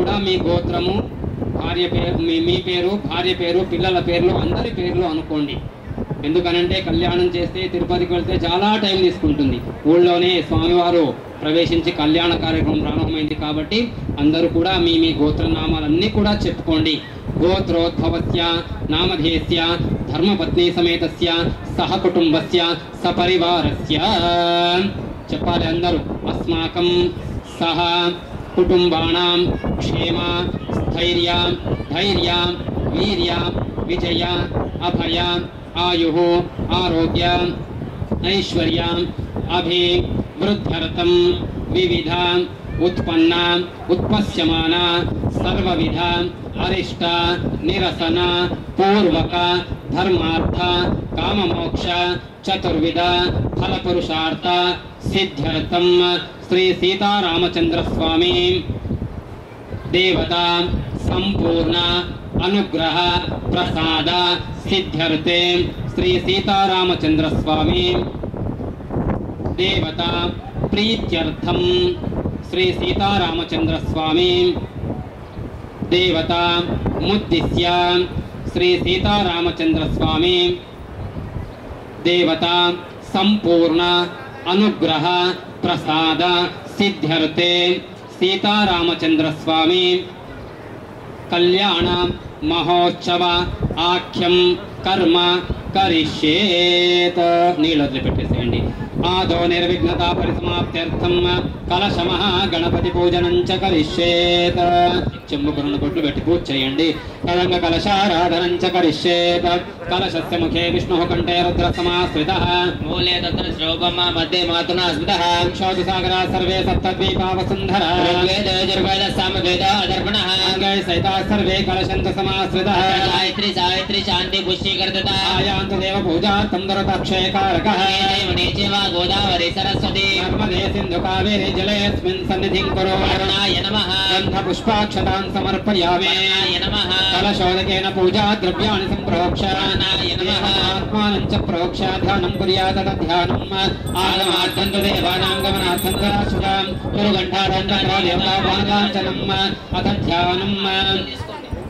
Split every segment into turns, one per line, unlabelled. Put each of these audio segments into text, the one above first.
కూడా మీ గోత్రము, భార్య పేరు, మీ పేరు, భార్య పేరు, పిల్లల పేర్లు, అందరి పేర్లు అనుకోండి. ఎందుకనంటే కళ్యాణం చేస్తే తిరుపతికి వెళ్తే చాలా టైం తీసుకుంటుంది. ఊళ్ళోనే స్వామివారు ప్రవేశించి కళ్యాణ కార్యక్రమం ప్రారంభమైంది కాబట్టి అందరూ కూడా మీ గోత్రనామాలన్నీ కూడా చెప్పుకోండి. గోత్రోద్భవస్య నామధేయస్య ధర్మపత్ని సమేతస్య సహకుటుంబస్య సపరివారస్య చెప్పాలి అందరూ. అస్మాకం సహ కుటుంబానాం క్షేమ స్థైర్య ధైర్య వీర్య విజయ అభయ ఆయుః ఆరోగ్య ఐశ్వర్య అభివృద్ధ్యర్థం వివిధ ఉత్పన్న ఉత్పశ్యమాన సర్వవిధ అరిష్ట నిరసన పూర్వక ధర్మార్థ కామమోక్ష చతుర్విధ ఫలపురుషార్థ సిద్ధ్యర్థం శ్రీ సీతారామచంద్ర స్వామి దేవతా సంపూర్ణ అనుగ్రహ ప్రసాద సిద్ధ్యర్థే శ్రీ సీతారామచంద్ర స్వామి దేవతా ప్రీత్యర్థం శ్రీ సీతారామచంద్ర స్వామి దేవతా ముద్దిశ్య శ్రీ సీతారామచంద్ర స్వామి దేవతా సంపూర్ణ అనుగ్రహ ప్రసాద సిద్ధ్యర్థే సీతారామచంద్ర స్వామి కళ్యాణ మహోత్సవ ఆఖ్యం కర్మ కరిష్యేత్. నీళ్ళు వదిలిపెట్టేసేయండి. ఆదో నిర్విఘ్నతా పరిసమాప్త్యర్థం కలశమః గణపతి పూజనం చ కరిష్యేత్. చెంబు కొలను బొట్లు పెట్టి పూజ చేయండి. కలంగ కలశారాధనం చ కరిష్యేత్. కలశస్య ముఖే విష్ణుః కంఠే రుద్ర సమాశ్రితః మూలే తత్ర శ్లోకం మధ్యే మాతునా స్మృతః. క్షౌతిసాగరా సర్వే సప్తద్వీపా వసుంధరా ఋగ్వేద యజుర్వేద సామవేద అదర్పణః అంగై సహితాః సర్వే కలశంత సమాశ్రితః. గాయత్రి సావిత్రి శాంతి పుష్టీకర్తత ఆయాంతు దేవ పూజార్థం దరతక్షయకారకః. నేచేవ గోదావరి సరస్వతి నర్మదే సింధు కావేరి జలేస్మిన్ సన్నిధిం కురు. అరుణాయ నమః. గంధ పుష్పాక్షతాన్ సమర్పయామి. అరుణాయ నమః. కలశోదకేన పూజా ద్రవ్యాణి సంప్రోక్ష. అరుణాయ నమః. ఆత్మానం చ ప్రోక్ష ధ్యానం కుర్యాత్ తద్ధ్యానం. ఆగమార్థం తు దేవానాం గమనార్థం రాశుజాం కురు ఘంటాదండం అథ ధ్యానం.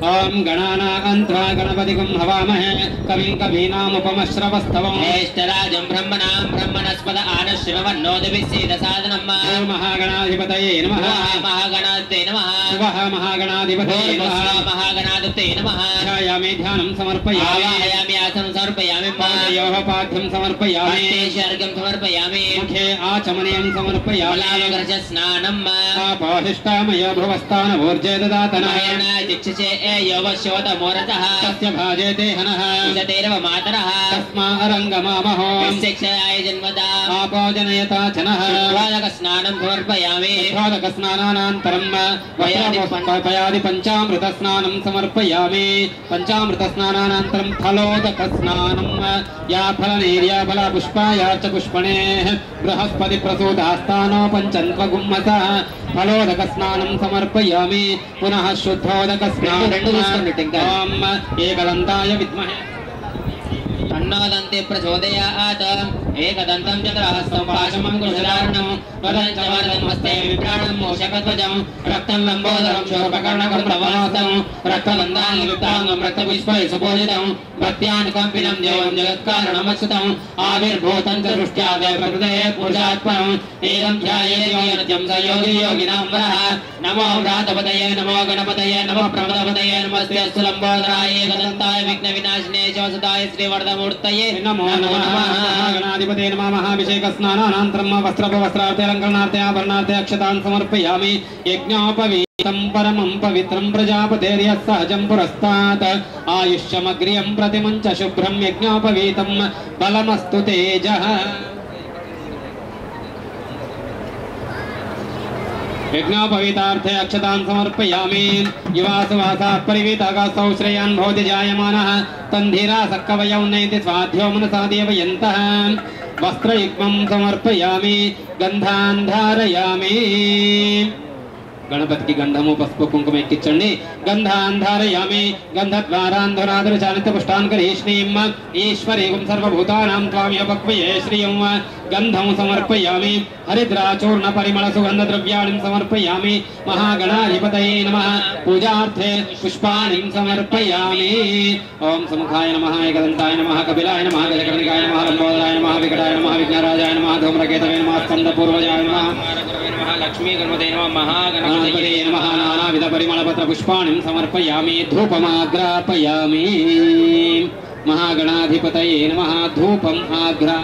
ఓం గణానాగంత్వా గణపతిగం హవామహే కవిం కవీనాముపమశ్రవస్తవం జ్యేష్ఠరాజం బ్రహ్మణాం బ్రహ్మణస్పద ఆనశ్రవన్నోదిభిస్సీదసాదనం. ఓం మహాగణాధిపతయే నమః. మహాగణాధిపతే నమః. శివః మహాగణాధిపతయే నమః. మహాగణాధిపతే నమః. ధ్యాయామి ధ్యానం సమర్పయామి. ఆవాహయామి ఆసనం సమర్పయామి. పాదయోః పాద్యం సమర్పయామి. హస్తేషు సమర్పయామి. ముఖే ఆచమనీయం సమర్పయామి. లావగ్రహ స్నానం. ఆపోహిష్టామయో భువస్థాన ఊర్జే దదాతన దీక్షసే యోవశోత మోరతః తస్య భాజేతే హనః ఉదతేరవ మాతరః తస్మా అరంగమామహో శిక్షయాయ జన్మదా ఆపోజనయత చనః. ఉద్వాదక స్నానం సమర్పయామి. ఉద్వాదక స్నానానంతరం వయపయాది పంచామృత స్నానం సమర్పయామి. పంచామృత స్నానానంతరం ఫలోదక స్నానం. యా ఫలనీర్యా ఫల పుష్పాయా చ పుష్పణే బృహస్పతి ప్రసూతాస్థానో పంచన్వగుమ్మస. ఫలోదక స్నానం సమర్పయామి. పునః శుద్ధోదక స్నానం. ఏకదంతాయ విద్మహే తన్నోదంతే ప్రచోదయాత్. ఏకదంతం చతురహస్తం పాశమం కుశలార్ణం వదం చ వరదం హస్తే విభ్రాణం మూషకధ్వజం రక్తం లంబోదరం శోర్పకర్ణకం ప్రవాసం రక్తబంధాన్ లిప్తాంగం రక్తపుష్పై సుపూజితం భక్త్యానుకంపినం దేవం జగత్కారణమచ్యుతం ఆవిర్భూతం చ దృష్ట్యాదే ప్రకృతే పురుషాత్మనం. ఏకం ధ్యాయేత్యం స యోగి యోగినాం వరః. నమో వ్రాతపతయే నమో గణపతయే నమో ప్రమదపతయే నమస్తే అస్తు లంబోదరాయ ఏకదంతాయ విఘ్న వినాశినే శోసతాయ శ్రీవరదమూర్తయే నమో నమః. గణాధిపతే నమః. అభిషేక స్నానానంతరం వస్త్రార్థే అలంకరణార్థే ఆభరణార్థే అక్షతాన్ సమర్పయామి. యజ్ఞోపవీతం పరమం పవిత్రం ప్రజాపతేర్యః సహజం పురస్తాత్. ఆయుష్యమగ్ర్యం ప్రతిమం చ శుభ్రం యజ్ఞోపవీతం బలమస్తు తేజః. యజ్ఞోపవీతార్థే అక్షతాన్ సమర్పయామి. యువాసువాసా పరివీతాగాస్తౌ శ్రేయాన్ భవతి జాయమానః తంధీరా సక్కవయౌ నైతి స్వాధ్యో మనసా దేవయంతః. వస్త్రయుగ్మం సమర్పయామి. గంధాన్ ధారయామి. గణపతికి గంధము పసుపు కుంకుమ ఎక్కించండి. గంధాన్ ధారయామి గంధద్వారాన్ ధనాదృచాలిత పుష్టాన్ కరీష్ణీం ఈశ్వరీం సర్వభూతానాం త్వామ్యోపక్వయే శ్రియం గంధం సమర్పయామి. హరిద్రాచూర్ణ పరిమళ సుగంధ ద్రవ్యాణిం సమర్పయామి. మహాగణాధిపతయే నమః. పూజార్థే పుష్పాణి సమర్పయామి. ఓం సముఖాయ నమః ఏకదంతాయ నమః కపిలాయ నమః గజకర్ణికాయ నమః లంబోదరాయ నమః వికటాయ నమః విఘ్నరాజాయ నమః ధూమ్రకేతవే నమః స్కందపూర్వజాయ నమః లక్ష్మీ గణపతే నమః మహాగణపతే నమః. నానావిధ పరిమళపత్ర పుష్పాణి సమర్పయామి. ధూపమాగ్రాపయామి. మహాగణాధిపతయే నమః. ధూపం ఆగ్రా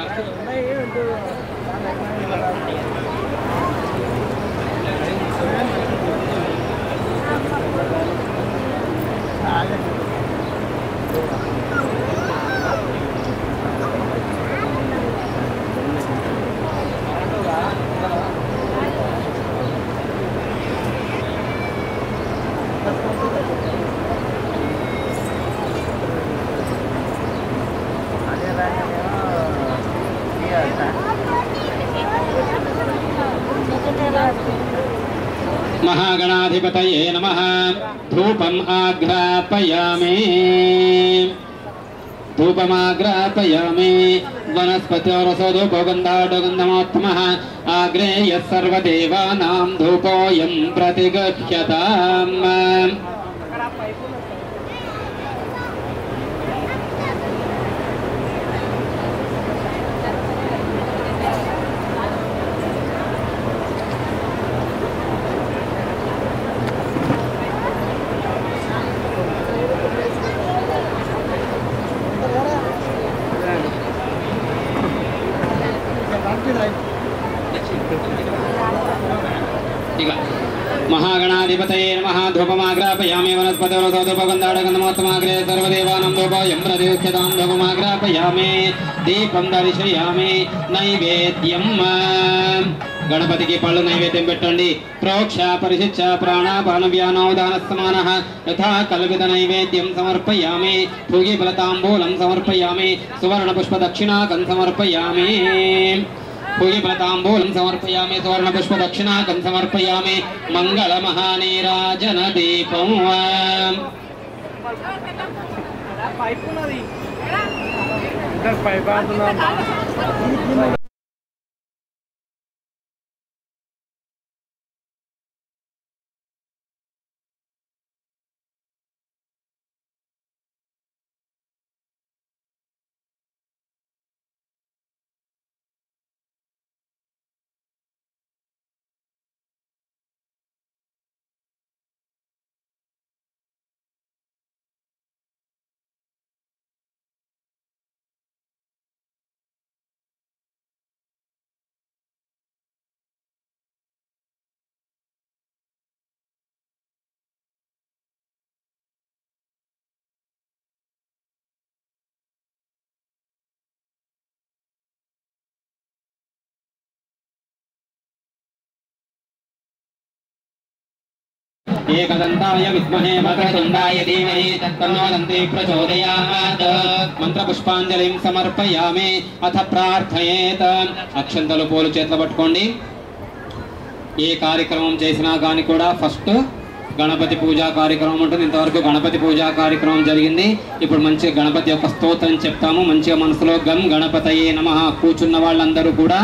మహాగణాధిపతయే నమః. ధూపం ఆగ్రాపయామి. ధూపమాగ్రాపయామి. వనస్పతిరసోధూపో గంధాఢగంధమోత్తమః ఆగ్రేయః సర్వదేవానాం ధూపోయం ప్రతిగృహ్యతాం. మహాగణాధిపతయే నమః. ధూపమాగ్రాపయామి. వనస్పతిరసోధూపగంధాఢగంధమోత్తమాగ్రే సర్వదేవానాం ధూపోయం ప్రతిగృహ్యతాం. ధూపమాగ్రాపయామి. దీపం దర్శయామి. నైవేద్యం గణపతికి పళ్ళు నైవేద్యం పెట్టండి. ప్రోక్ష పరిశిచ్చ ప్రాణాపాన వ్యానోదాన సమానః యథా కల్పిత నైవేద్యం సమర్పయామి. భూగిఫలతాంబూలం సమర్పయామి. సువర్ణ పుష్ప దక్షిణాకం సమర్పయామి. భూగిఫలతాంబూలం సమర్పయామి. సువర్ణ పుష్ప దక్షిణాకం సమర్పయామి. మంగళ మహానీరాజన దీపం एकदन्ताय विद्महे वक्रतुण्डाय धीमहि तन्नो दन्ति प्रचोदयात् మంత్రపుష్పాంజలిం సమర్పయామి. అథ ప్రార్థయేత్. అక్షంతలు పూలు చేతులు పట్టుకోండి. ఏ కార్యక్రమం చేసినా కానీ కూడా ఫస్ట్ గణపతి పూజా కార్యక్రమం ఉంటుంది. ఇంతవరకు గణపతి పూజా కార్యక్రమం జరిగింది. ఇప్పుడు మంచిగా గణపతి యొక్క స్తోత్రం చెప్తాము. మంచిగా మనసులో గం గణపతయే నమః. కూర్చున్న వాళ్ళందరూ కూడా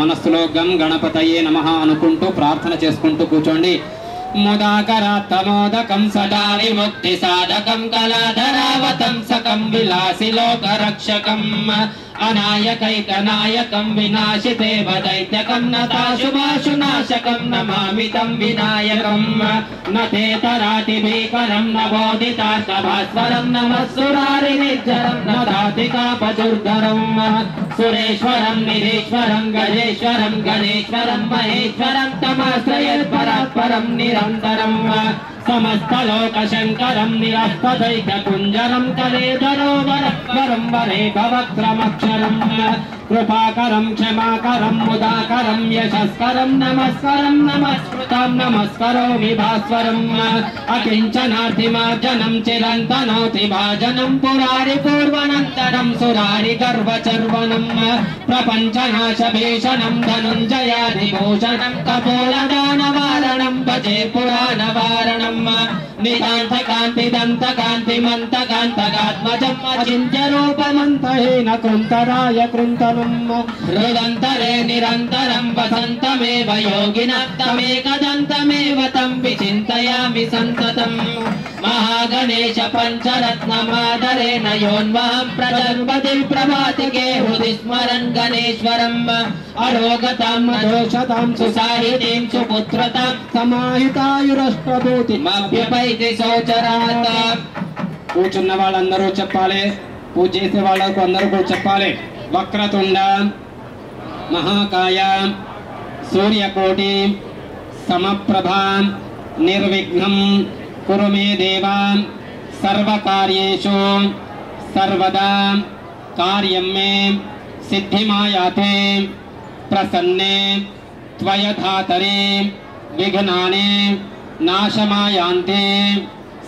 మనస్సులో గం గణపతయే నమః అనుకుంటూ ప్రార్థన చేసుకుంటూ కూర్చోండి. ముదాకరాత్తమోదకం సదా విముక్తి సాధకం కళాధరావతం సకం విలాసి లోకరక్షకం అనాయకైకనాయకం వినాశితే దైత్యకం నతాశుభాశునాశకం నమామి తం వినాయకం నతేతరాతి భీకరం నవోదితార్థభాస్వరం నమస్సురారి నిర్జరం నదాతికాపదుర్ధరం సురేశ్వరం నిరీశ్వరం గజేశ్వరం గణేశ్వరం మహేశ్వరం తమాశ్రయత్ పరాత్పరం నిరంతరం సమస్తలోక శంకరం నిరస్తదైక కుంజరం కలేధరోవరం వరే భవక్రమక్షరం కృపాకరం క్షమాకరం ముదాకరం యశస్కరం నమస్కరం నమస్కృతం నమస్కరోమి భాస్వరం అకించనార్థిమార్జనం చిరంతనోతి భాజనం పురారి పూర్వనంతరం సురారి గర్వచర్వణం ప్రపంచనాశ భీషణం ధనుంజయాది భూషణం కపోలదానవార
कारणं भजे पुराणवारणं नितान्तकान्तिदन्तकान्तिमन्तकान्तकात्मजम् अचिन्त्य रूपमन्तहीन कृन्तराय कृन्तनम् हृदन्तरे निरन्तरं वसन्तमेव योगिनः तमेकदन्तमेव तं विचिन्तयामि सन्ततम् महागणेश पञ्चरत्नमादरेण योन्वहं प्रजन्मति प्रभातिके हृदि स्मरन् गणेश्वरम् अरोगतां दोषतां सुसाहितीं सुपुत्रतां समाहितायुरष्टभूतिमभ्यपैति शौचरात्
కూర్చున్న వాళ్ళందరూ చెప్పాలి, పూజ చేసే వాళ్ళకు అందరూ కూడా చెప్పాలి. వక్రతుండ మహాకాయ సూర్యకోటి సమప్రభ నిర్విఘ్నం కురు మే దేవ సర్వకార్యేషు సర్వదా కార్యం మే సిద్ధిమాయాతే ప్రసన్నే త్వయధాతరే విఘ్నాని నాశమాయాంతే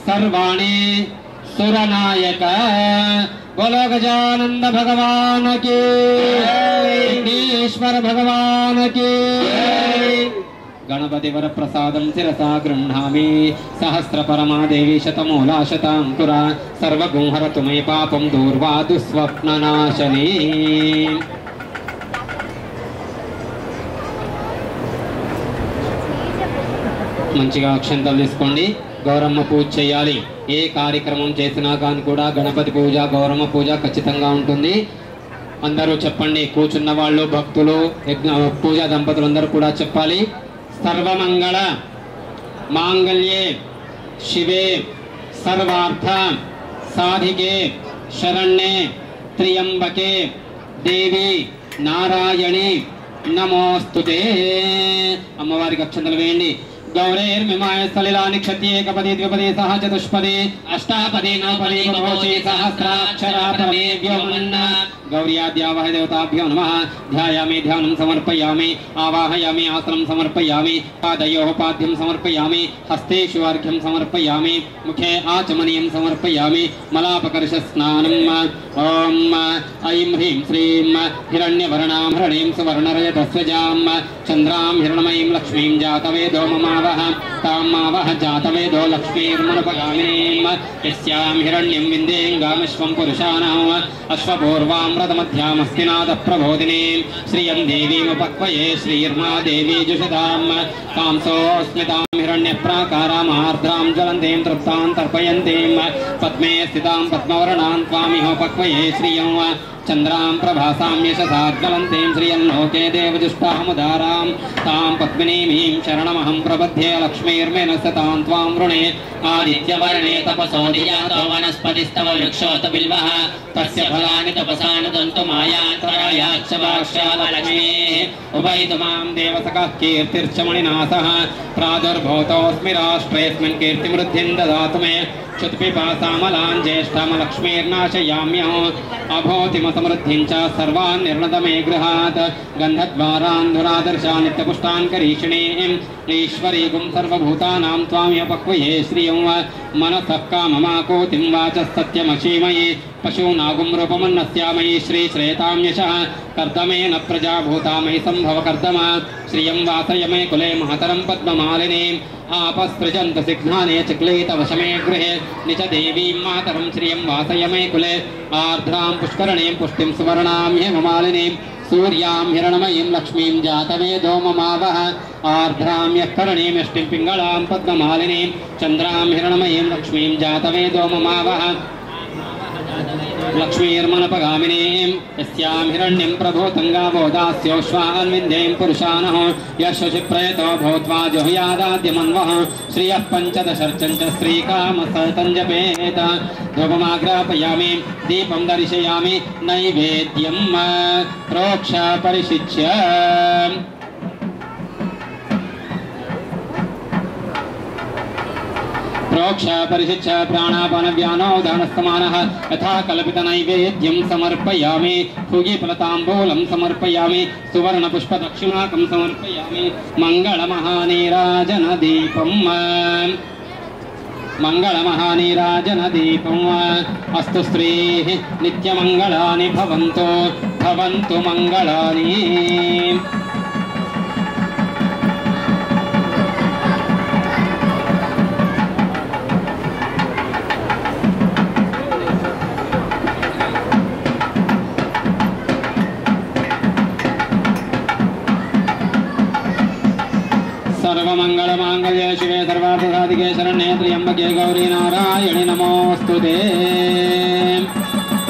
सर्वाणी सुरनायक। बोलो गजानंद भगवान की, विघ्नेश्वर भगवान की। गणपति वर प्रसादं शिरसा गृह्णामि सहस्र परमा देवी शतमूला शतांकुरा सर्वगुंहरतु मे पापं दूर्वा दुःस्वप्ननाशनी। మంచిగా అక్షంతలు తీసుకోండి. గౌరమ్మ పూజ చేయాలి. ఏ కార్యక్రమం చేసినా కానీ కూడా గణపతి పూజ గౌరమ్మ పూజ ఖచ్చితంగా ఉంటుంది. అందరూ చెప్పండి, కూర్చున్న వాళ్ళు భక్తులు పూజా దంపతులు అందరూ కూడా చెప్పాలి. సర్వమంగళ మాంగళ్యే శివే సర్వార్థ సాధికే శరణ్యే త్ర్యంబకే దేవి నారాయణి నమోస్తుతే. అమ్మవారికి అక్షంతలు వేయండి. गौरेर्मिमाय सलिलानि क्षति एकपदी द्विपदी सह चतुष्पदी अष्टापदी नवपदी बहुशी सहस्राक्षरा परमेभ्यो मन्ना। गौर्याद्यावह देवताभ्यो नमः। ध्यायामि ध्यानं समर्पयामि आवाहयामि आसनं समर्पयामि पादयोः पाद्यं समर्पयामि हस्तेषु अर्घ्यं समर्पयामि मुखे आचमनीयं समर्पयामि मलापकर्षस्नानम्। ॐ ऐं ह्रीं श्रीं हिरण्यवर्णां हरणीं सुवर्णरजतस्वजां चन्द्रां हिरण्मयीं लक्ष्मीं जातवेदो ममावह तां मावह जातवेदो लक्ष्मीर्मनुपगामिनीं यस्यां हिरण्यं विन्देङ्गामश्वं पुरुषाणाम् अश्वपूर्वां रथमध्यामस्तिनादप्रबोधिनीं श्रियं देवीमुपक्वये श्रीर्मा देवी जुषतां कांसोऽस्मितां हिरण्यप्राकारामार्द्रां ज्वलन्तीं तृप्तां तर्पयन्तीं पद्मे स्थितां पद्मवर्णां त्वामिहोपक्वये श्रियं चन्द्रां प्रभासां यशसा ज्वलन्तीं श्रियन्लोके देवजुष्टामुदारां तां पद्मिनीमीं शरणमहं प्रपद्ये लक्ष्मीर्मेण सतां त्वां वृणे आदित्यवर्णे तपसोऽधिजातो वनस्पतिस्तव वृक्षोत बिल्वः तस्य फलानि तपसा नुदन्तु मायान्तरायाक्षवाक्ष्यालक्ष्मीः उपैतु मां देवसखः कीर्तिर्चमणिनाथः प्रादुर्भूतोऽस्मि राष्ट्रेऽस्मिन् कीर्तिमृद्धिं ददातु मे क्षुत्पिपासामलां ज्येष्ठामलक्ष्मीर्नाशयाम्यहो अभूतिमसमृद्धिं च सर्वान् निर्णदमे गृहात् गन्धद्वारान् धुरादर्शान् नित्यपुष्टान् करीषिणीं ईश्वरीगुं सर्वभूतानां त्वाम्यपक्वये श्रियं मनसः काममाकोतिं वाचः सत्यमशीमयि पशूनागुं रूपमन्नस्यामयि श्रीश्रेतां यशः कर्दमेन प्रजाभूतामयि सम्भव कर्दम श्रियं वासय मे कुले महतरं पद्ममालिनीम् आपस्पृजन्त सिघ्नाने चिक्लेतवशमे गृहे निच देवीं मातरं श्रियं वासय मे कुले आर्द्रां पुष्करणीं पुष्टिं सुवर्णां हेममालिनीं सूर्यां हिरण्मयीं लक्ष्मीं जातवेदो ममावह आर्द्रां यः करणीं यष्टिं पिङ्गळां पद्ममालिनीं चन्द्रां हिरण्मयीं लक्ष्मीं जातवेदो ममावह लक्ष्मीर्मनपगामिनीं यस्यां हिरण्यं प्रभूतङ्गावो दास्योश्वान् विन्ध्यैं पुरुषानः यशशिप्रयतो भूत्वा जुहुयादाद्यमन्वः श्रियः पञ्चदशर्चं च श्रीकामसतं जपेत धूपमाग्रापयामि दीपं दर्शयामि नैवेद्यं प्रोक्ष परिशिच्य प्रोक्ष परिशिच्य प्राणापानव्यानो दानस्तमानः यथा कल्पितनैवेद्यं समर्पयामि फुगीफलताम्बूलं समर्पयामि सुवर्णपुष्पदक्षिणाकं समर्पयामि मङ्गलमहानीराजनदीपम् अस्तु स्त्रीः नित्यमङ्गलानि भवन्तु मङ्गलानि सर्वमङ्गले शिवे सर्वार्थसाधिके शरण्ये त्र्यम्बके गौरी नारायणि नमोऽस्तुते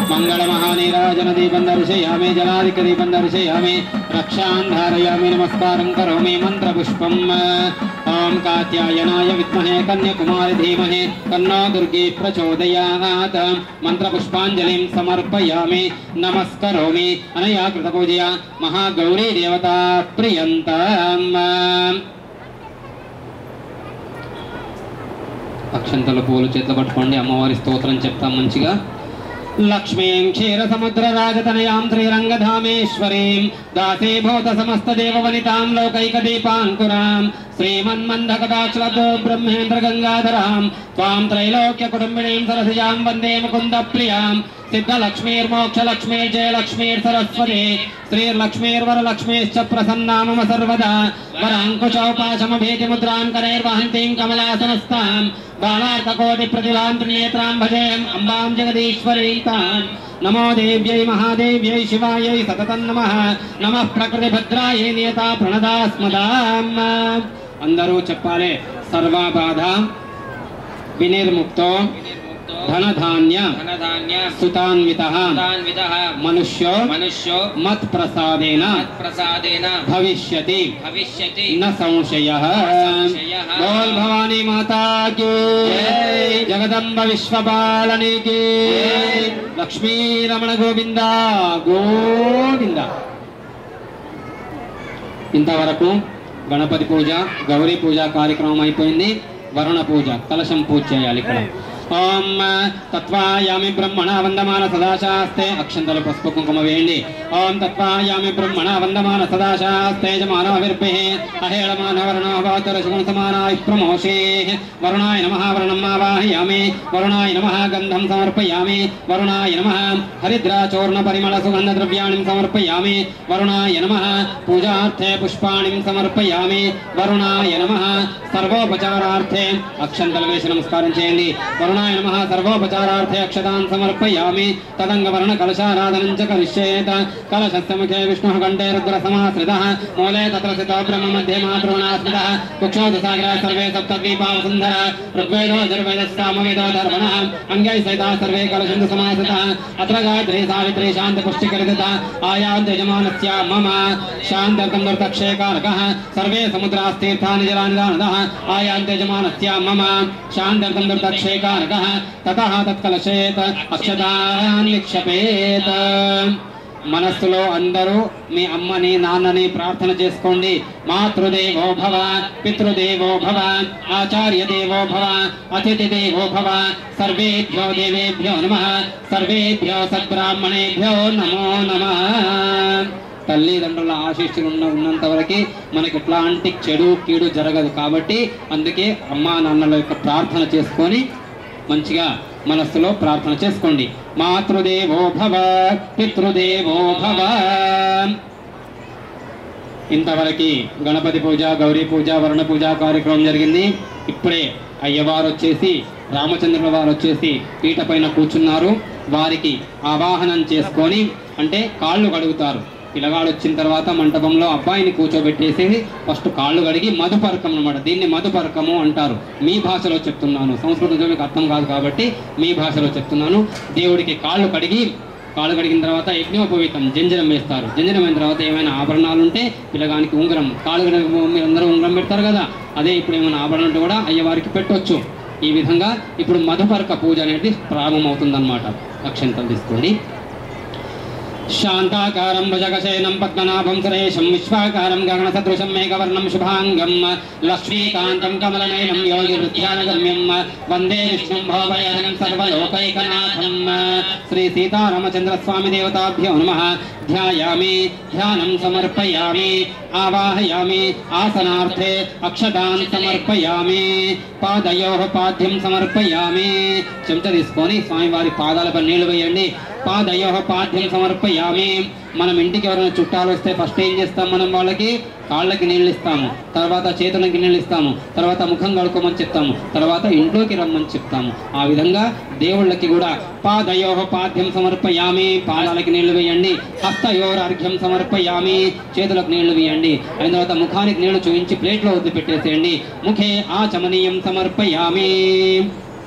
मंगलमहानीराजन दीपं दर्शयामि जलादिकदीपं दर्शयामि रक्षां धारयामि नमस्कारं करोमि मन्त्रपुष्पम् ॐ कात्यायनाय विद्महे कन्याकुमारी धीमहि तन्नो दुर्गी प्रचोदयात् मन्त्रपुष्पाञ्जलिं समर्पयामि नमस्करोमि अनया कृतपूजया महागौरी देवता प्रियन्तम् అక్షంతల పూలు చేతులు పట్టుకోండి అమ్మవారి స్తోత్రం చెప్తాం మంచిగా लक्ष्मीं क्षीरसमुद्रराजतनयां श्रीरङ्गधामेश्वरीं दासीभूत समस्तदेववनितां लोकैकदीपाङ्कुरां श्रीमन्मन्दकटाक्षलतो ब्रह्मेन्द्र गंगाधरां त्वां त्रैलोक्यकुटुम्बिनीं सरसिजां वन्दे मुकुन्दप्रियां सिद्धलक्ष्मीर्मोक्षलक्ष्मीर्जयलक्ष्मीर्सरस्वती श्रीर्लक्ष्मीर्वरलक्ष्मीश्च प्रसन्ना मम सर्वदा वराङ्कुशौपाशमभीतिमुद्रां करैर्वहन्तीं कमलासनस्तां बाणार्ककोटिप्रतिभां त्रिनेत्रां भजेऽहम् अम्बां जगदीश्वरीतां नमो देव्यै महादेव्यै शिवायै सततं नमः नमः प्रकृतिभद्रायै नियता प्रणदास्मदाम् अंदरू चप्पाले सर्वबाध विनिर्मुक्तो धनधान्य सुतान्वितः मनुष्यो मत् प्रसादेन भविष्यति न संशयः। बोल भवानी माता की जगदम्ब विश्वपालनी की लक्ष्मी रमण गोविंद गोविंद। ఇంతవరకు గణపతి పూజ గౌరీ పూజ కార్యక్రమం అయిపోయింది। వరుణ పూజ కలశం పూజ చేయాలి ఇక్కడ। ओम तत्वायामि ब्रह्मण वंदमान सदाशास्ते अक्षंतल पసుపు కుంకుమ వేయండి। ओम तत्वायामि ब्रह्मण वंदमान सदाशास्ते जमानोभिर्भिः अहेळमानवर्णो भवतरशुगुण समानाय प्रमोषे वरुणाय नमः वरुणम् आवाहयामि वरुणाय नमः गन्धं समर्पयामि वरुणाय नमः हरिद्राचूर्ण परिमल सुगंध द्रव्याणि समर्पयामि वरुणाय नमः पूजार्थे पुष्पाणि समर्पयामि वरुणाय नमः सर्वोपचारार्थे अक्षंतल वेश नमस्कारं చేయండి। वरुणाय नमः सर्वोपचारार्थे अक्षतान् समर्पयामि तदंगवर्ण कलशाराधनं च करिष्येत। कलशस्य मुखे विष्णुः कण्ठे रुद्रसमाश्रितः मूले तत्र स्थितो ब्रह्म मध्ये महाद्रोणास्मितः कुक्षोदसागरः सर्वे सप्तद्वीपावसुन्धरः ऋग्वेदो यजुर्वेदः सामवेदो धर्मणः अङ्गैः सहिताः सर्वे कलशन्तु समाश्रितः अत्र गायत्री सावित्री शान्तिपुष्टिकरिता आयान्ति यजमानस्य मम शान्त्यर्थं नृतक्षेकारकः सर्वे समुद्रास्तीर्थानि जलानि दानदः आयान्ति यजमानस्य मम शान्त्यर्थं नृतक्षेकारकः ततः तत्कलशेत अक्षतान् निक्षेपेत। మనస్సులో అందరూ మీ అమ్మని నాన్నని ప్రార్థన చేసుకోండి। మాతృదేవో భవ పితృదేవో భవ ఆచార్య దేవో భవ అతిథి దేవో భవ సర్వేభ్యో దేవేభ్యో నమః సర్వేభ్యో సద్బ్రాహ్మణేభ్యో నమో నమః। తల్లిదండ్రుల ఆశీస్సులు ఉన్నంత వరకు మనకి ఎట్లాంటి చెడు కీడు జరగదు కాబట్టి అందుకే అమ్మా నాన్నల యొక్క ప్రార్థన చేసుకొని మంచిగా మనస్సులో ప్రార్థన చేసుకోండి। మాతృదేవో భవ పితృదేవో భవ। ఇంతవరకు గణపతి పూజ గౌరీ పూజ వరుణ పూజ కార్యక్రమం జరిగింది। ఇప్పుడే అయ్యవారు వచ్చేసి రామచంద్రుల వారు వచ్చేసి పీట పైన కూర్చున్నారు। వారికి ఆవాహనం చేసుకొని అంటే కాళ్ళు కడుగుతారు। పిల్లగాడు వచ్చిన తర్వాత మంటపంలో అబ్బాయిని కూర్చోబెట్టేసి ఫస్ట్ కాళ్ళు కడిగి మధుపరకం అన్నమాట। దీన్ని మధుపరకము అంటారు। మీ భాషలో చెప్తున్నాను, సంస్కృతంలో మీకు అర్థం కాదు కాబట్టి మీ భాషలో చెప్తున్నాను। దేవుడికి కాళ్ళు కడిగిన తర్వాత యజ్ఞోపవీతం జంజనం వేస్తారు। జంజనం అయిన తర్వాత ఏమైనా ఆభరణాలు ఉంటే పిల్లగానికి ఉంగరం, కాళ్ళు కడిగి మీరందరూ ఉంగరం పెడతారు కదా, అదే ఇప్పుడు ఏమైనా ఆభరణం ఉంటే కూడా అయ్యవారికి పెట్టొచ్చు। ఈ విధంగా ఇప్పుడు మధుపరక పూజ అనేది ప్రారంభమవుతుందన్నమాట। అక్షంతలు తీసుకోండి। शांताकारं भुजगशयनं पद्मनाभं सुरेशं विश्वाकारं गगनसदृशं मेघवर्णं शुभांगं लक्ष्मीकान्तं कमलनयनं योगिवृद्ध्यानगम्यं वन्दे विष्णुं भवभयहरं सर्वलोकैकनाथं। श्री सीतारामचन्द्रस्वामी देवताभ्यो नमः। ध्यायामि ध्यानं समर्पयामि आवाहयामि आसनार्थे अक्षतान् समर्पयामि पादयोः पाद्यं समर्पयामि। చెంచా తీసుకొని స్వామివారి పాదాలపై నీళ్లు వేయండి। पादयोः पाद्यं समर्पयामि మనం ఇంటికి ఎవరైనా చుట్టాలు వస్తే ఫస్ట్ ఏం చేస్తాం, మనం వాళ్ళకి కాళ్ళకి నీళ్ళు ఇస్తాము, తర్వాత చేతులకి నీళ్ళు ఇస్తాము, తర్వాత ముఖం కడుక్కోమని చెప్తాము, తర్వాత ఇంట్లోకి రమ్మని చెప్తాము. ఆ విధంగా దేవుళ్ళకి కూడా పాదయోహ పాద్యం సమర్పయామి, పాదాలకి నీళ్లు వేయండి. హస్తయోర అర్ఘ్యం సమర్పయామి, చేతులకు నీళ్లు వేయండి. అయిన తర్వాత ముఖానికి నీళ్లు చూయించి ప్లేట్లో వద్దు పెట్టేసేయండి. ముఖే ఆచమనీయం సమర్పయామి,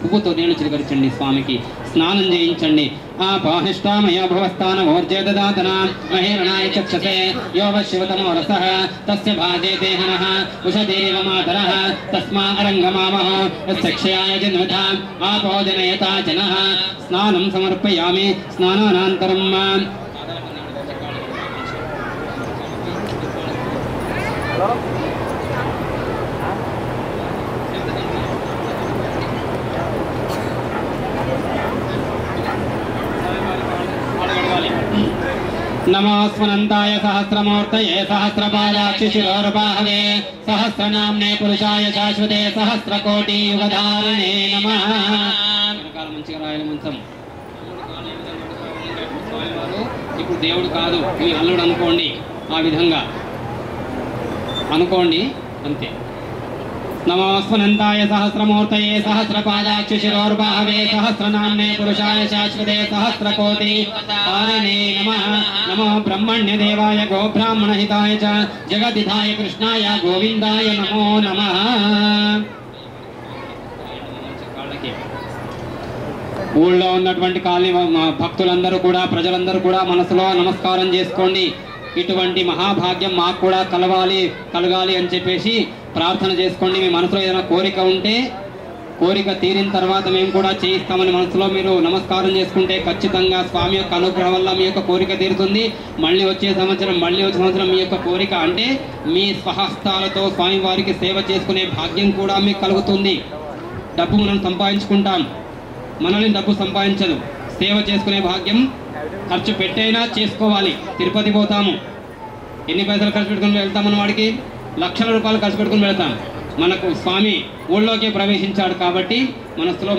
పువ్వుతో నీళ్లు చిలకరించండి. స్వామికి స్నానం చేయించండి. ఆపాహిష్టామయ భవస్థాన ఊర్జే దదాతన మహేరణాయ చక్షసే యోవ శివతమో రసః తస్య భాజే దేహనః ఉషదేవ మాతరః తస్మా అరంగమామః యస్యక్షయాయ జన్మథా ఆపో జనయతా జనః. స్నానం సమర్పయామి. స్నానానంతరం नमोऽस्मनन्ताय सहस्रमूर्तये सहस्रपादाक्षि शिरोर्बाहवे सहस्रनाम्ने पुरुषाय शाश्वते सहस्रकोटियुगधारिणे नमः. ఇప్పుడు దేవుడు కాదు, మీ అల్లుడు అనుకోండి. ఆ విధంగా అనుకోండి అంతే. नमोऽस्मनन्ताय सहस्रमूर्तये सहस्रपादाक्षि शिरोर्बाहवे सहस्रनाम्ने पुरुषाय शाश्वते सहस्रकोटियुगधारिणे नमः. नमो ब्रह्मण्यदेवाय गोब्राह्मणहिताय च जगद्धिताय कृष्णाय गोविन्दाय नमो नमः. ఊళ్ళో ఉన్నటువంటి కాలనీ భక్తులందరూ కూడా, ప్రజలందరూ కూడా మనసులో నమస్కారం చేసుకోండి. ఇటువంటి మహాభాగ్యం మాకు కూడా కలగాలి అని చెప్పేసి ప్రార్థన చేసుకోండి. మీ మనసులో ఏదైనా కోరిక ఉంటే కోరిక తీరిన తర్వాత మేము కూడా చేయిస్తామని మనసులో మీరు నమస్కారం చేసుకుంటే ఖచ్చితంగా స్వామి యొక్క అనుగ్రహం వల్ల మీ యొక్క కోరిక తీరుతుంది. మళ్ళీ వచ్చే సంవత్సరం మీ యొక్క కోరిక అంటే మీ స్వహస్తాలతో స్వామి వారికి సేవ చేసుకునే భాగ్యం కూడా మీకు కలుగుతుంది. డబ్బు మనం సంపాదించుకుంటాం, మనల్ని డబ్బు సంపాదించదు. సేవ చేసుకునే భాగ్యం ఖర్చు పెట్టైనా చేసుకోవాలి. తిరుపతి పోతాము, ఎన్ని పైసలు ఖర్చు పెట్టుకుని వెళ్తామని వాడికి లక్షల రూపాయలు ఖర్చు పెట్టుకుని వెళ్తాం. మనకు స్వామి ఊళ్ళోకి ప్రవేశించాడు కాబట్టి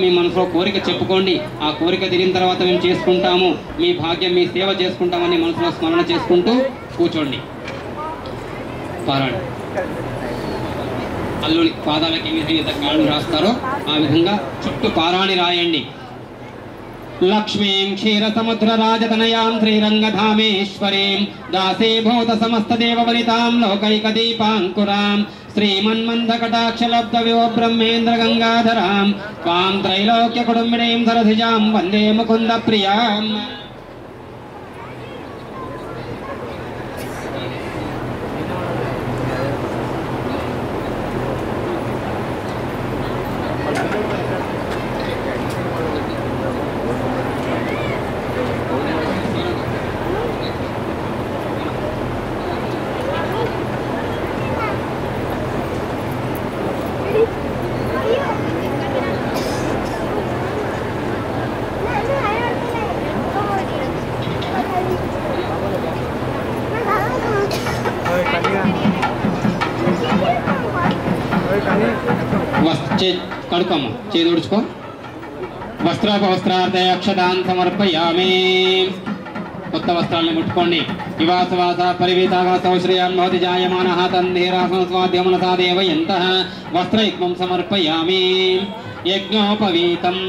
మీ మనసులో కోరిక చెప్పుకోండి. ఆ కోరిక తీరిన తర్వాత మేము చేసుకుంటాము, మీ భాగ్యం మీ సేవ చేసుకుంటామని మనసులో స్మరణ చేసుకుంటూ కూర్చోండి. పారాడు అల్లుడి పాదాలకి ఏ విధంగా కాళ్ళు రాస్తారో ఆ విధంగా చుట్టూ పారాణి రాయండి. లక్ష్మీం క్షీరసముద్రరాజతనయాం శ్రీరంగధామేశ్వరీం దాసీభూత సమస్తదేవవనితాం లోకైకదీపాంకురాం శ్రీమన్మందకటాక్షలబ్ధవివో బ్రహ్మేంద్ర గంగాధరాం త్వాం త్రైలోక్య కుటుంబినీం సరసిజాం వందే ముకుంద ప్రియాం. కడుకోమ్మ, చేతి ఉడుచుకో. వస్త్రార్థే అక్షతాన్ సమర్పయామి. కొత్త వస్త్రాలను ముట్టుకోండి. వివాసవాస పరివీతావాసౌ శ్రేయాన్ భవతి జాయమానః తంధీరాసం స్వాద్యమనసా దేవయంతః వస్త్రయుగ్మం సమర్పయామి. యజ్ఞోపవీతం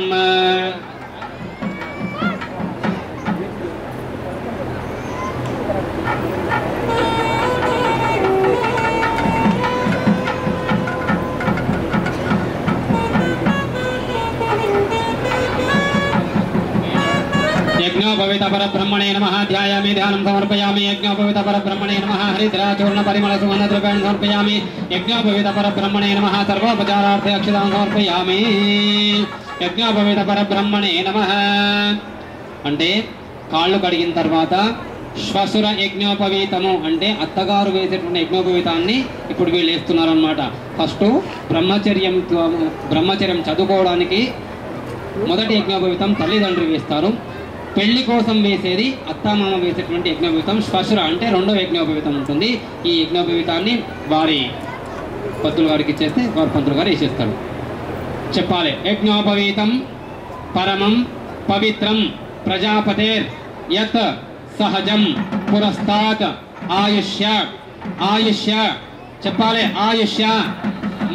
యజ్ఞోపవిత పరబ్రహ్మణే నమః. ధ్యాయామి, ధ్యానం సమర్పయామి. యజ్ఞోపవిత పరబ్రహ్మణే నమః. హరిద్రాచూర్ణ పరిమళ సుగంధ ద్రవ్యాన్ని సమర్పయామి. యజ్ఞోపవిత పరబ్రహ్మణే నమః. సర్వోపచారార్థే అక్షతాన్ సమర్పయామి. యజ్ఞోపవిత పరబ్రహ్మణే నమః అంటే కాళ్ళు కడిగిన తర్వాత శ్వశుర యజ్ఞోపవీతము అంటే అత్తగారు వేసేటువంటి యజ్ఞోపవీతాన్ని ఇప్పుడు వీళ్ళు వేస్తున్నారు అనమాట. ఫస్ట్ బ్రహ్మచర్యం చదువుకోవడానికి మొదటి యజ్ఞోపవీతం తల్లిదండ్రులు వేస్తారు. పెళ్లి కోసం వేసేది అత్తామామ వేసేటువంటి యజ్ఞోపవీతం శ్వశుర అంటే రెండో యజ్ఞోపవీతం ఉంటుంది. ఈ యజ్ఞోపవీతాన్ని వారి పంతులు గారికి ఇచ్చేస్తే వారి పంతులు గారు వేసేస్తారు. చెప్పాలి. యజ్ఞోపవీతం పరమం పవిత్రం ప్రజాపతేర్ యత్ सहजं पुरस्तात् आयुष्य आयुष्य చెప్పాలి ఆయుష్య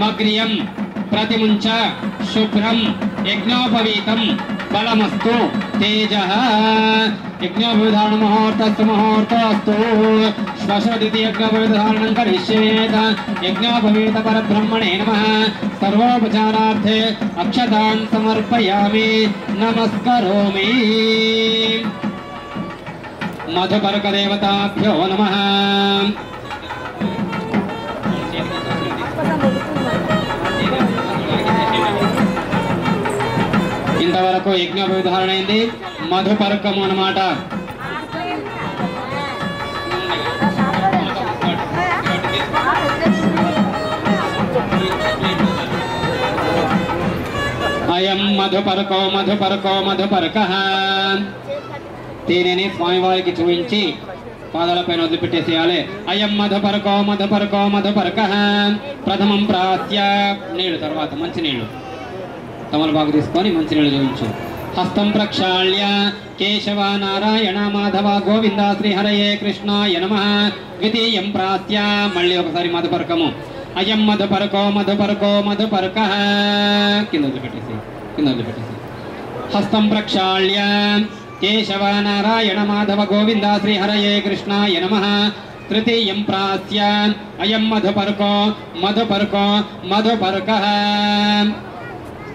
మగ్రియం ప్రతిముంచ శుభ్రం యజ్ఞోపవీతం బలమస్తు తేజః యజ్ఞోపవిధాన ముహూర్తస్తు ముహూర్తస్తు శ్వశోదితి యజ్ఞోపవిధానం కరిష్యేత యజ్ఞోపవీత పరబ్రహ్మణే నమః సర్వోపచారార్థే అక్షతాన్ సమర్పయామి నమస్కరోమి మధుపర్క దేవతాభ్యో నమః ఇంతవరకు యజ్ఞోపవిధారణ అయింది మధుపర్కము అన్నమాట అయం మధుపర్కో మధుపర్కో మధుపర్కః దీనిని స్వామివారికి చూపించి పాదాలపైన వదిలిపెట్టేసేయాలి అయం మధుపర్కో మధుపర్కో మధుపర్కః ప్రథమం ప్రాస్య నీళ్లు తర్వాత మంచినీళ్ళు తమలపాకు తీసుకొని మంచినీళ్ళు చూపించు హస్తం ప్రక్షాళ్య కేశవ నారాయణ మాధవ గోవింద శ్రీహరయే కృష్ణాయ నమః ద్వితీయం ప్రాస్య మళ్ళీ ఒకసారి మధుపర్కము అయం మధుపర్కో మధుపర్కో మధుపర్కః కింద వదిలిపెట్టేసి హస్తం ప్రక్షాళ్య కేశవ నారాయణ మాధవ గోవింద శ్రీహరయే కృష్ణాయ నమః తృతీయం ప్రాస్య అయం మధుపర్కో మధుపర్కో మధుపర్కః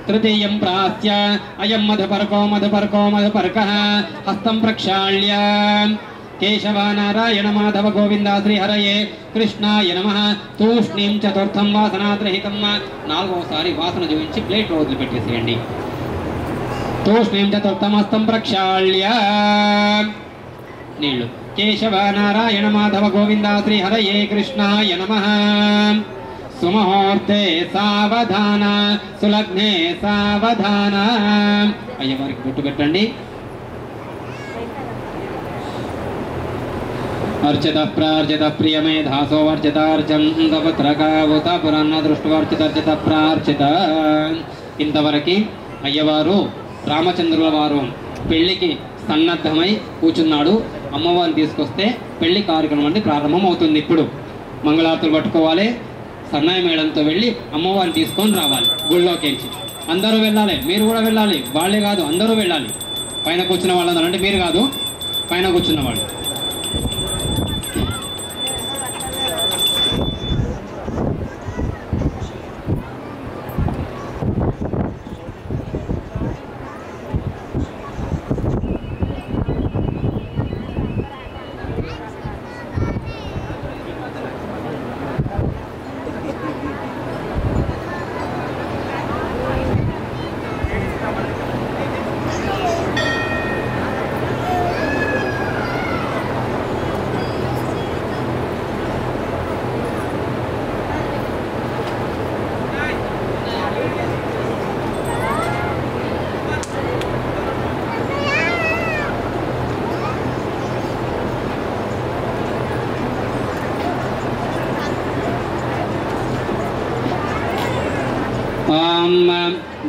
తృతీయం ప్రాస్య అయం మధుపర్కో మధుపర్కో మధుపర్కః హస్తం ప్రక్షాళ్య కేశవ నారాయణ మాధవ గోవింద శ్రీహరయే కృష్ణాయ నమః తూష్ణీం చతుర్థం వాసనాద్రహితం నాలుగోసారి వాసన చూపించి ప్లేట్ వదిలిపెట్టేసేయండి తూష్ణీం చతుర్థం హస్తం ప్రక్షాళ్య నీళ్లు కేశవ నారాయణ మాధవ గోవింద శ్రీహరయే కృష్ణాయ నమః సుముహూర్తే సావధాన సులగ్నే సావధాన అయ్యవారికి బొట్టు పెట్టండి अर्चित प्रार्चित प्रियमेधासो वर्चितार्चं तपत्रकावुत पुराण दृष्टवर्चित प्रार्चित ఇంతవరకు అయ్యవారు రామచంద్రుల వారు పెళ్లికి సన్నద్ధమై కూర్చున్నాడు అమ్మవారిని తీసుకొస్తే పెళ్లి కార్యక్రమం అంటే ప్రారంభం అవుతుంది ఇప్పుడు మంగళారతులు పట్టుకోవాలి సన్నాయి మేళంతో వెళ్ళి అమ్మవారిని తీసుకొని రావాలి గుళ్ళోకించి అందరూ వెళ్ళాలి మీరు కూడా వెళ్ళాలి వాళ్ళే కాదు అందరూ వెళ్ళాలి పైన కూర్చున్న వాళ్ళందరూ అంటే మీరు కాదు పైన కూర్చున్న వాళ్ళు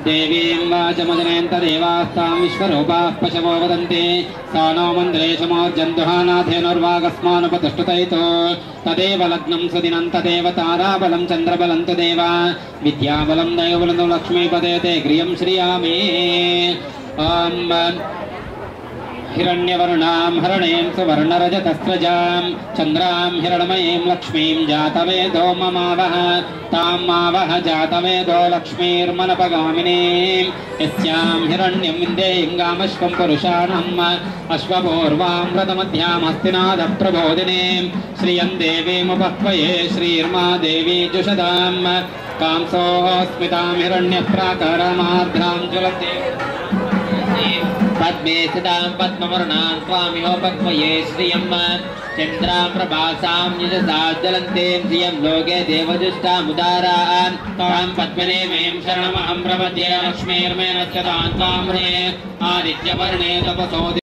देवीं वाचमजनयन्त देवास्तां विश्वरूपाः पशवो वदन्ति सा नो मन्द्रेशमोर्जन्तुहानाथेनुर्वागस्मानुपतिष्ठुतैतो तदेव लग्नं सुदिनं तदेव ताराबलं चन्द्रबलं तदेव विद्याबलं दैवबलं लक्ष्मीपदे ते गृहं श्रियामि हिरण्यवर्णां हरणीं सुवर्णरजतस्रजां चन्द्रां हिरणमयीं लक्ष्मीं जातवेदो ममावह तां मावह जातवेदो लक्ष्मीर्मनपगामिनीं यस्यां हिरण्यं विन्देयिङ्गामश्वं पुरुषाणम् अश्वपूर्वां व्रतमध्यां हस्तिनादप्रबोधिनीं श्रियं देवीमुपह्वये श्रीर्मा देवी जुषदां कांसोऽस्मितां हिरण्यप्राकारामार्द्रां ज्वलते पद्मे सदां पद्मवर्णां स्वामिहोपक्वये श्रियं चन्द्रां प्रभासां यजसा ज्वलन्तीं श्रियं लोके देवजुष्टामुदारान् तां पद्मनेमीं शरणमहं प्रपद्ये लक्ष्मीर्मे नश्यतां त्वां ह्रे आदित्यवर्णे तपसो